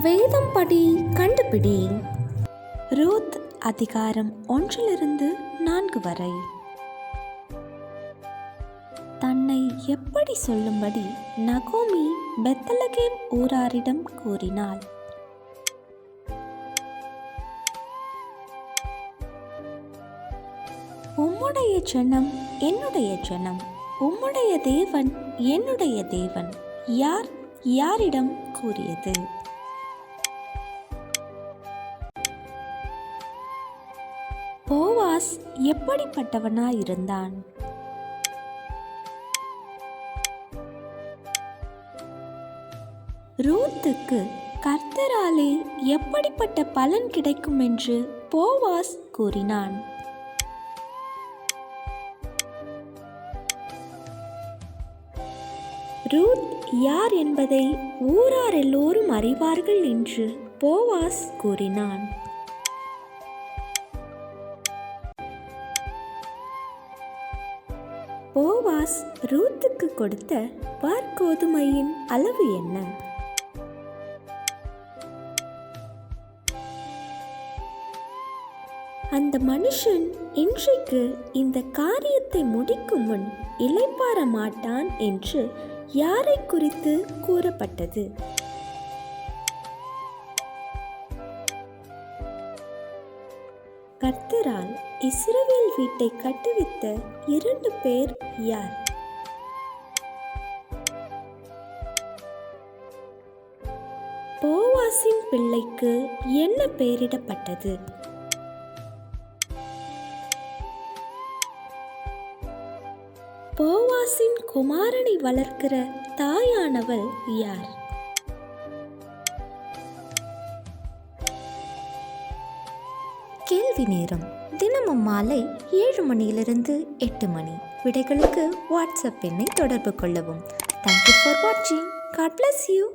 வேதம் படி கண்டுபிடி. ரூத் அதிகாரம் 1-4 வரை. தன்னை எப்படி சொல்லும்படி நகோமி பெத்லகேம் ஊராரிடம் கூறினாள். உம்முடைய ஜனம் என்னுடைய ஜனம், உம்முடைய தேவன் என்னுடைய தேவன் யார் யாரிடம் கூறியது? போவாஸ் எப்படிப்பட்டவனாயிருந்தான்? ரூத்துக்கு கர்த்தராலே எப்படிப்பட்ட பலன் கிடைக்கும் என்று போவாஸ் கூறினான். ரூத் யார் என்பதை ஊரார் எல்லோரும் அறிவார்கள் என்று போவாஸ் கூறினான். போவாஸ் ரூத்துக்கு கொடுத்த வாற்கோதுமையின் அளவு என்ன? அந்த மனுஷன் இன்றைக்கு இந்த காரியத்தை முடிக்கும் முன் இளைப்பாற மாட்டான் என்று யாரை குறித்து கூறப்பட்டது? கர்த்தரால் இஸ்ரவேல் வீட்டை கட்டுவித்த 2 பேர் யார்? போவாசின் பிள்ளைக்கு என்ன பெயரிடப்பட்டது? போவாசின் குமாரனை வளர்க்கிற தாயானவள் யார்? கேள்வி நேரம் தினமும் மாலை 7 மணியிலிருந்து 8 மணி. விடைகளுக்கு வாட்ஸ்அப் எண்ணை தொடர்பு கொள்ளவும். Thank you for watching. God bless you.